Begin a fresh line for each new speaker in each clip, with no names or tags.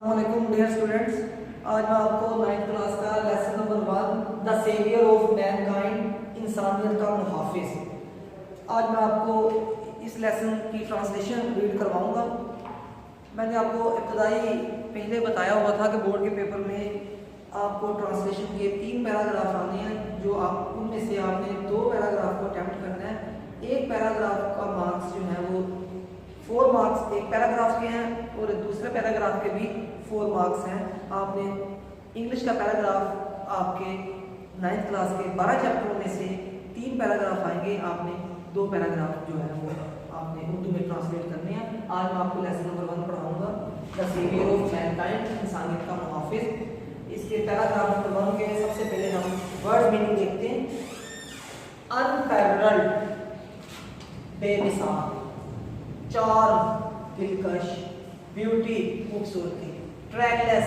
वालेकुम dear students. आज मैं आपको 9th क्लास का lesson number 1 the saviour of mankind, इंसानियत का मुहाफिज। आज मैं आपको इस लेसन की ट्रांसलेशन रीड करवाऊंगा। मैंने आपको इब्तदाई पहले बताया हुआ था कि बोर्ड के पेपर में आपको ट्रांसलेशन के 3 पैराग्राफ आने हैं, जो आप उनमें से आपने 2 पैराग्राफ को अटैम्प्ट करना है। एक पैराग्राफ का मार्क्स जो है वो 4 मार्क्स एक पैराग्राफ के हैं और दूसरे पैराग्राफ के भी 4 मार्क्स हैं। आपने इंग्लिश का पैराग्राफ आपके 9th क्लास के 12 चैप्टरों में से 3 पैराग्राफ आएंगे। आपने 2 पैराग्राफ जो है वो आपने उर्दू में ट्रांसलेट करने हैं। आज मैं आपको लेसन नंबर 1 पढ़ाऊंगा, द सेवियर ऑफ मैनकाइंड, इंसानियत का मुहाफिज। इसके पैराग्राफ नंबर 1 के सबसे पहले हम वर्ड मीनिंग देखते हैं। अनपैरेलल्ड, बेमिसाल, चार्म, दिलकश, ब्यूटी, खूबसूरती, ट्रैकलेस,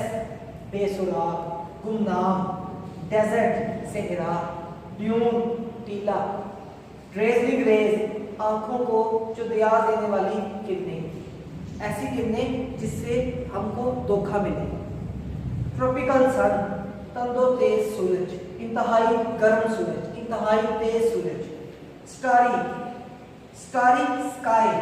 बेसुराग, गुमनाम, डेजर्ट, सहरा, ड्यून, टीला, ड्रेजलिंग रेज, आंखों को चुदिया देने वाली किरणें, ऐसी किरणें जिससे हमको धोखा मिले। ट्रॉपिकल सन, तंदो तेज सूरज, इंतहाई गर्म सूरज, इंतहाई तेज सूरज। स्टारी, स्टारी स्काई,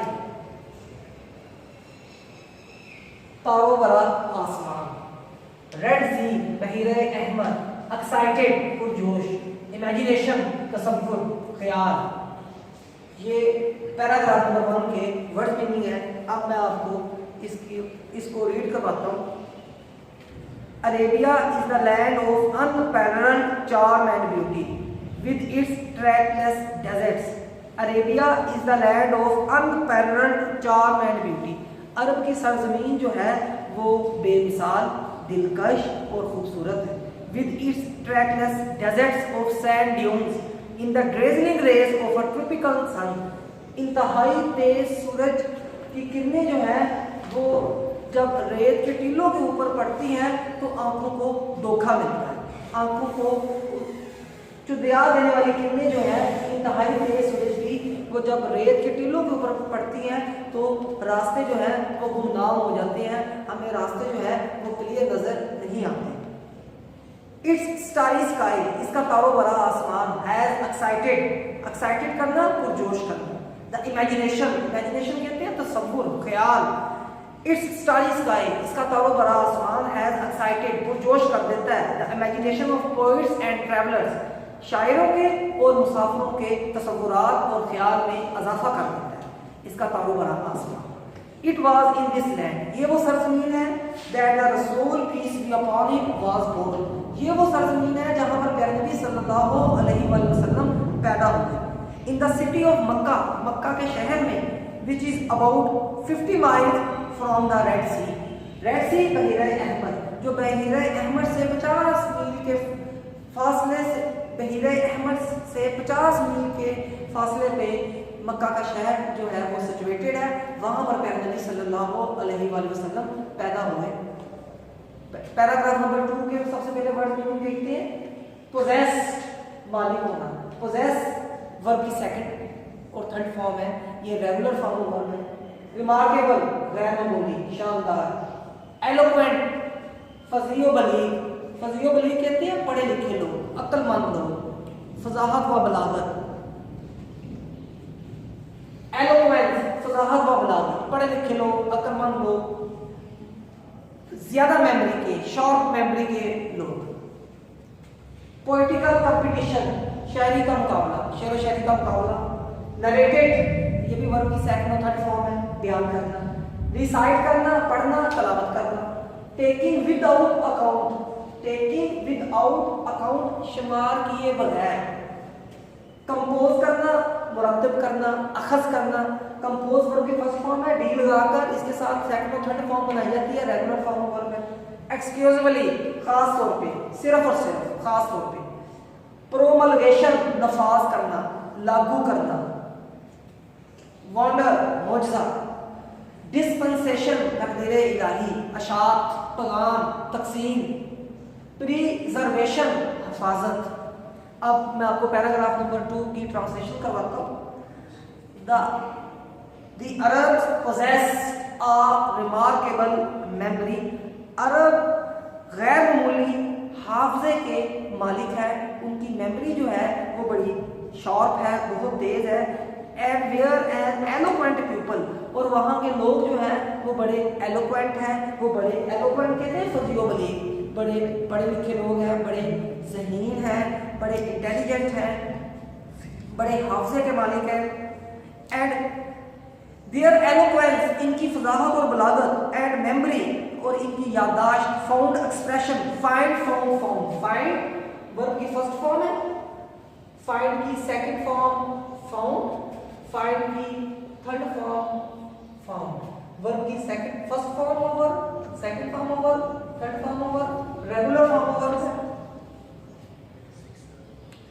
तारों भरा आसमान। रेड सी, बहीरे अहमद, एक्साइटेड, पुरजोश, इमेजिनेशन, तसव्वुर, ख्याल। ये पैराग्राफ नंबर 1 के वर्ड मीनिंग है। अब मैं आपको इसको रीड करवाता हूँ। Arabia is the land of unparalleled charm and beauty with its trackless deserts. Arabia is the land of unparalleled charm and beauty. अरब की सरजमीन जो है वो बेमिसाल, दिलकश और खूबसूरत है। With its trackless deserts of sand dunes in the dazzling rays of a tropical sun. इंतहाई तेज सूरज की किरणें जो है वो जब रेत के टीलों के ऊपर पड़ती हैं तो आंखों को धोखा मिलता है। आंखों को चुदिया देने वाली किरणें जो है इंतहाई तेज सूरज की, वो जब रेत के टीलों के ऊपर पड़ती हैं तो रास्ते जो है वो गुमनाम हो जाते हैं। हमें रास्ते जो है वो क्लियर नजर नहीं आते। इट्स स्टारी स्काई, इसका तारो भरा आसमान। हैज एक्साइटेड, एक्साइटेड करना, पुरजोश करना। द इमेजिनेशन, इमेजिनेशन कहते हैं तसव्वुर, ख्याल। इट्स स्टारी स्काई, इसका तारो भरा आसमान। हैज एक्साइटेड, पुरजोश कर देता है। The imagination of poets and travellers, शायरों के और मुसाफिरों के तसव्वुरात और ख्याल में इजाफा कर देता है इसका तारो भरा आसमान। It was in this land, ये वो सरजमीन है। That the Rasool peace be upon him was born, ये वो सरजमीन है जहां पर प्यारे नबी सल्लल्लाहु अलैहि वसल्लम पैदा हुए। In the city of Mecca, Mecca के शहर में, which is about 50 miles from the Red Sea. Red Sea बहीरे अहमद, जो बहीरे अहमद से 50 मील के फासले से, बहीरे अहमद से 50 मील के फासले पे मक्का का शहर जो है वो सिचुएटेड है। वहां पर प्यारे नबी सल्लल्लाहु अलैहि वसल्लम पैदा हुए। पैराग्राफ नंबर 2 के सबसे पहले वर्ड मीनिंग देखते हैं। पोजेस्ड, मालिक होना। पोजेस वर्ब की सेकंड और थर्ड फॉर्म है, ये रेगुलर फॉर्म ऑफ वर्ब है। रिमार्केबल, गैर मामूली, शानदार। एलोक्वेंट, फज़ीओ बलीग, फज़ीओ बलीग कहते हैं पढ़े लिखे लोग, अक्लमंद लोग। फज़ाहत व बलागत, एलोक्वेंस, फज़ाहत व बलागत, पढ़े लिखे लोग, अक्लमंद लोग, ज्यादा मेमोरी के, शॉर्ट मेमोरी के लोग। पोएटिकल कंपटीशन, शायरी का मुकाबला, शेर व शायरी का मुकाबला। नरेटेड, ये भी वर्ब की सेकंड और थर्ड फॉर्म है, बयान करना। रिसाइट करना, पढ़ना, तलावत करना। Taking without account, taking without account, शुमार किए बगैर। कंपोज करना, मुरतब करना, अखज करना। कंपोज वर्ब की फर्स्ट फॉर्म है, डी लगाकर इसके साथ सेकंड और थर्ड फॉर्म बनाई जाती है, रेगुलर फॉर्म ऑफ वर्ब है। एक्सक्यूजेबली, खास तौर पे, सिर्फ और सिर्फ, खास तौर पे। प्रोमलगेशन, नफाज करना, लागू करना। वंडर, मौजज़ा। डिस्पेंसेशन, तकदीर इलाही, अशात, पैगाम, तकसीम। प्रिजर्वेशन, हिफाजत। अब मैं आपको पैराग्राफ नंबर 2 की ट्रांसलेशन करवाता हूँ। The Arabs possessed a remarkable memory अरब गैर मामूली हाफजे के मालिक है, उनकी मेमोरी जो है वो बड़ी शार्प है, बहुत तेज है। And were an eloquent people, और वहाँ के लोग जो हैं वो बड़े एलोक्वेंट हैं, वो बड़े एलोक्वेंट कहते हैं फजीओ बलीग, बड़े पढ़े लिखे लोग हैं, बड़े ज़हीन हैं, बड़े इंटेलिजेंट हैं, बड़े हाफजे के मालिक हैं। एंड देयर एलोक्वेंस, इनकी फजाहत और बलागत, एंड मेमोरी, और इनकी याददाश्त, found expression, find found found, find verb की फर्स्ट फॉर्म है, फाइंड की सेकंड फॉर्म फाउंड, फाइंड की थर्ड फॉर्म फाउंड, वर्ब की second first form of verb, second form of verb, third form of verb, regular form of verb है।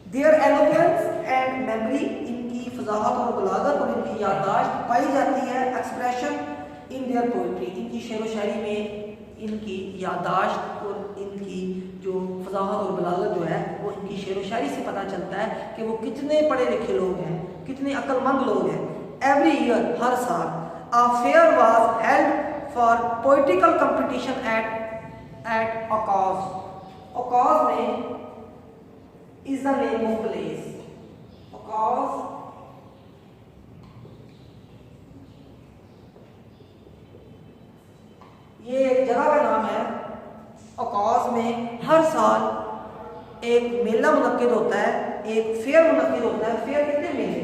There eloquence and memory, इनकी फजाहत और बलागत और इनकी याददाश्त पाई जाती है, एक्सप्रेशन इन देयर पोइट्री, इनकी शेर व शायरी में इनकी याददाश्त और इनकी जो फजाहत और बलागत जो है वो इनकी शेर व शायरी से पता चलता है कि वो कितने पढ़े लिखे लोग हैं, कितने अक्लमंद लोग हैं। एवरी ईयर, हर साल, a fair was held for poetical competition at Ukaz. Ukaz में is the name of place. Because ये एक जगह का नाम है। अकाज में हर साल एक मेला मुनक्किद होता है, एक फेयर मुनक्किद होता है। फेयर कहते हैं मेले।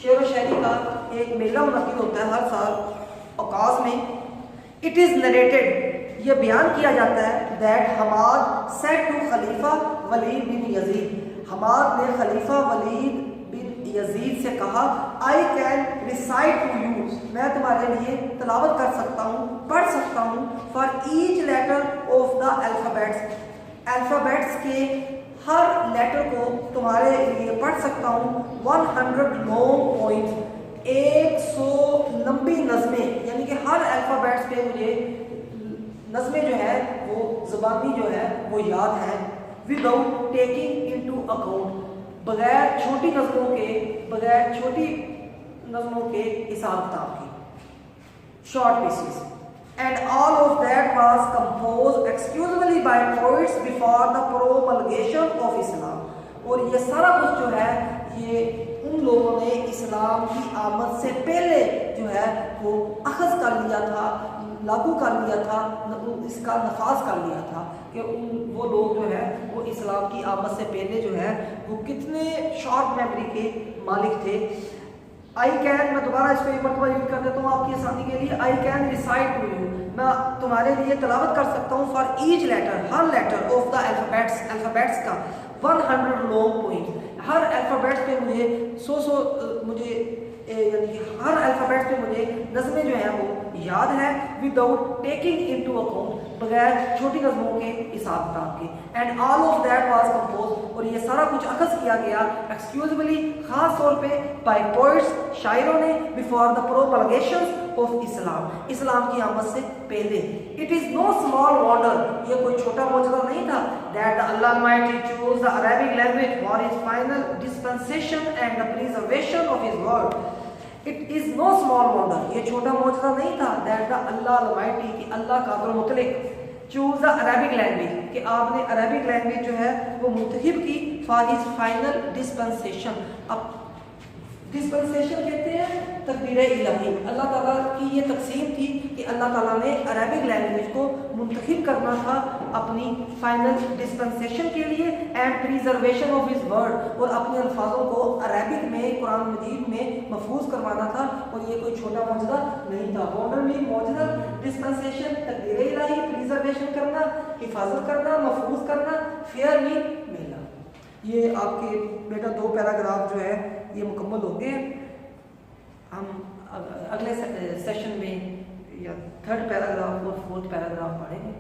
शेर व शायरी का एक मेला मुनक्किद होता है हर साल अकाज में। इट इज़ नरेटेड, ये बयान किया जाता है, that Hammad said to Khalifa Walid bin Yazid, Hammad ने खलीफा वलीद बिन यजीद से कहा, I can recite to you, मैं तुम्हारे लिए तलावत कर सकता हूँ, पढ़ सकता हूँ, for each letter of the alphabets, alphabets के हर लेटर को तुम्हारे लिए पढ़ सकता हूँ। 100 लॉन्ग पॉइंट्स, 100 लंबी नज़में, यानी कि हर अल्फ़ाबेट्स पे मुझे नज़में जो है वो ज़बानी जो है वो याद है। विदाउट टेकिंग इनटू अकाउंट, बगैर छोटी नज़मों के, बगैर छोटी नज़मों के हिसाब किताब की, short pieces. And all of that was composed exclusively by poets before the promulgation of Islam. और ये सारा कुछ जो है ये उन लोगों ने इस्लाम की आमद से पहले जो है वो अखज़ कर लिया था, लागू कर लिया था, इसका नफाज कर लिया था कि वो लोग जो है वो इस्लाम की आमद से पहले जो है वो कितने शॉर्ट मेमोरी के मालिक थे। आई कैन, मैं दोबारा इस पर एक मरतबा रीड कर देता हूँ आपकी आसानी के लिए। I can recite to you, मैं तुम्हारे लिए तलावत कर सकता हूँ, फॉर ईच लेटर, हर letter of the alphabets, alphabets का 100 लॉन्ग पॉइंट, हर अल्फ़ाबेट्स पे मुझे 100 मुझे यानी कि हर अल्फ़ाबेट्स पे मुझे नज़में जो हैं वो याद है। विदाउट टेकिंग इनटू अकाउंट, बगैर छोटी नज़मों के हिसाब किताब के। And all of that was compose, और ये सारा कुछ अखज़ किया गया एक्सक्लूसिवली, ख़ास तौर पे बाय पोइट्स, शायरों ने, before the propagation of Islam, इस्लाम की आमद से पहले। It is no small wonder, ये कोई छोटा मौजूदा नहीं था, that the Allah Almighty chose the Arabic language for his final dispensation and the preservation of his word. It is no small wonder, ये छोटा मौजूदा नहीं था, दैट द अल्लाह ऑलमाइटी, कि अल्लाह कादिर मुतलक, चूज द अरबिक लैंग्वेज, कि आपने अरबिक लैंग्वेज जो है वो मुंतखब की, फॉर हिज फाइनल डिस्पेंसेशन। अब डिस्पेंसेशन कहते हैं तकदीर इलाही, अल्लाह ताला की ये तकसीम थी कि अल्लाह ताला ने अरबिक लैंग्वेज को मुंतखब करना था अपनी फाइनल डिस्पेंसेशन के लिए, and preservation of his word, और अपने अल्फाजों को अरबिक में, कुरान मजीद में महफूज करवाना था। और ये कोई छोटा मौजूदा नहीं था। वंडर में मौजूदा, डिस्पेंसेशन तकदीर इलाही, प्रिजर्वेशन करना, हिफाजत करना, महफूज करना, फेयर में मेला। ये आपके बेटा 2 पैराग्राफ जो है ये मुकम्मल हो गए। हम अगले सेशन में या 3rd पैराग्राफ और 4th पैराग्राफ पढ़ेंगे।